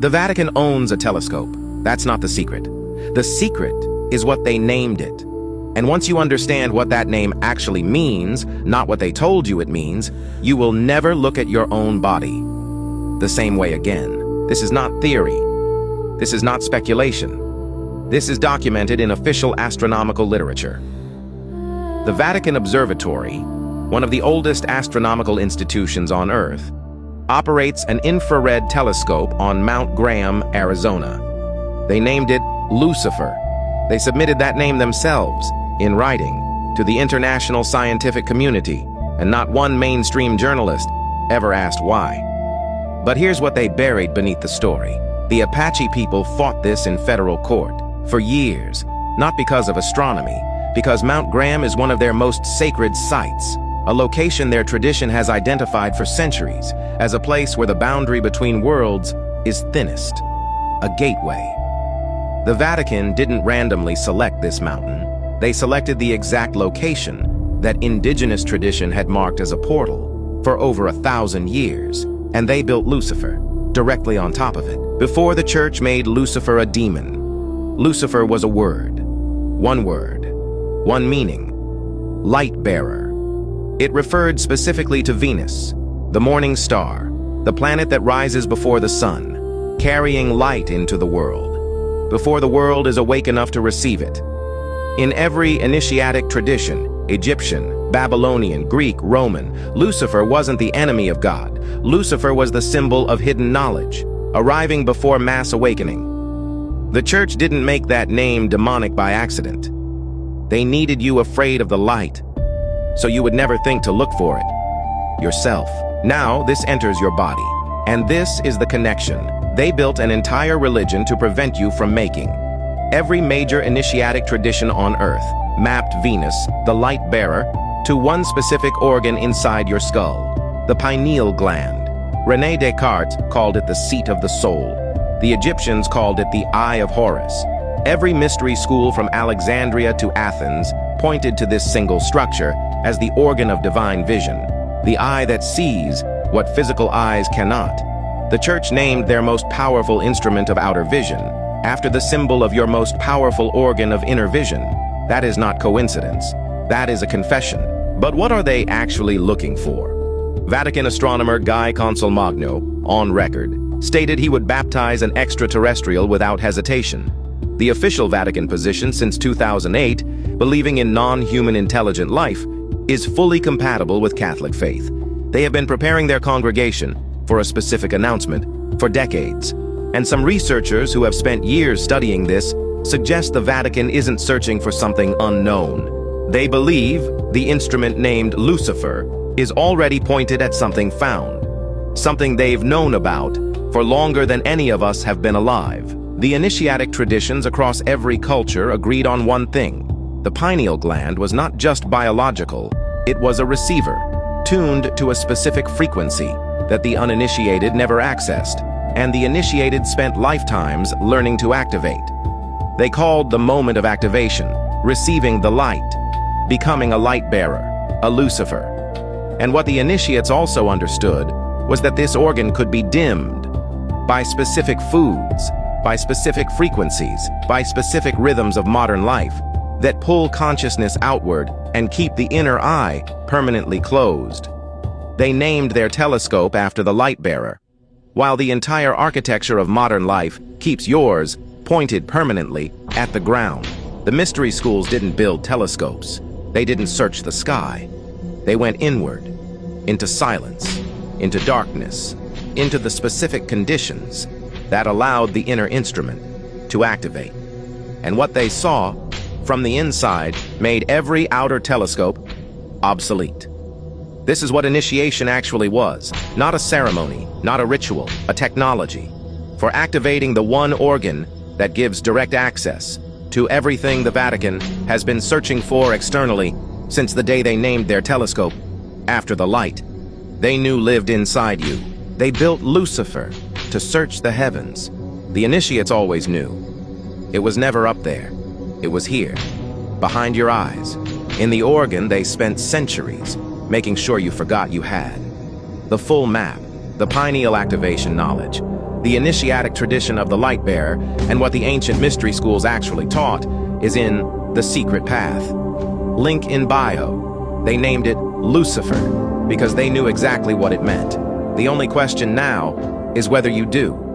The Vatican owns a telescope. That's not the secret. The secret is what they named it. And once you understand what that name actually means, not what they told you it means, you will never look at your own body the same way again. This is not theory. This is not speculation. This is documented in official astronomical literature. The Vatican Observatory, one of the oldest astronomical institutions on Earth, operates an infrared telescope on Mount Graham, Arizona. They named it Lucifer. They submitted that name themselves, in writing, to the international scientific community, and not one mainstream journalist ever asked why. But here's what they buried beneath the story. The Apache people fought this in federal court for years, not because of astronomy, because Mount Graham is one of their most sacred sites, a location their tradition has identified for centuries as a place where the boundary between worlds is thinnest, a gateway. The Vatican didn't randomly select this mountain. They selected the exact location that indigenous tradition had marked as a portal for over 1,000 years, and they built Lucifer directly on top of it. Before the church made Lucifer a demon, Lucifer was a word, one meaning, light bearer. It referred specifically to Venus, the morning star, the planet that rises before the sun, carrying light into the world, before the world is awake enough to receive it. In every initiatic tradition, Egyptian, Babylonian, Greek, Roman, Lucifer wasn't the enemy of God. Lucifer was the symbol of hidden knowledge, arriving before mass awakening. The church didn't make that name demonic by accident. They needed you afraid of the light, so you would never think to look for it yourself. Now this enters your body, and this is the connection. They built an entire religion to prevent you from making. Every major initiatic tradition on Earth mapped Venus, the light bearer, to one specific organ inside your skull, the pineal gland. René Descartes called it the seat of the soul. The Egyptians called it the Eye of Horus. Every mystery school from Alexandria to Athens pointed to this single structure as the organ of divine vision, the eye that sees what physical eyes cannot. The church named their most powerful instrument of outer vision after the symbol of your most powerful organ of inner vision. That is not coincidence. That is a confession. But what are they actually looking for? Vatican astronomer Guy Consolmagno, on record, stated he would baptize an extraterrestrial without hesitation. The official Vatican position since 2008, believing in non-human intelligent life, is fully compatible with Catholic faith. They have been preparing their congregation for a specific announcement for decades. And some researchers who have spent years studying this suggest the Vatican isn't searching for something unknown. They believe the instrument named Lucifer is already pointed at something found, something they've known about for longer than any of us have been alive. The initiatic traditions across every culture agreed on one thing. The pineal gland was not just biological, it was a receiver, tuned to a specific frequency that the uninitiated never accessed, and the initiated spent lifetimes learning to activate. They called the moment of activation receiving the light, becoming a light bearer, a Lucifer. And what the initiates also understood was that this organ could be dimmed by specific foods, by specific frequencies, by specific rhythms of modern life that pull consciousness outward and keep the inner eye permanently closed. They named their telescope after the light bearer, while the entire architecture of modern life keeps yours pointed permanently at the ground. The mystery schools didn't build telescopes. They didn't search the sky. They went inward, into silence, into darkness, into the specific conditions that allowed the inner instrument to activate. And what they saw from the inside made every outer telescope obsolete. This is what initiation actually was, not a ceremony, not a ritual, a technology for activating the one organ that gives direct access to everything the Vatican has been searching for externally since the day they named their telescope after the light they knew lived inside you. They built Lucifer to search the heavens. The initiates always knew. It was never up there. It was here, behind your eyes, in the organ they spent centuries making sure you forgot you had. The full map, the pineal activation knowledge, The initiatic tradition of the light bearer and what the ancient mystery schools actually taught is in The Secret Path. Link in bio. They named it Lucifer because they knew exactly what it meant. The only question now is whether you do.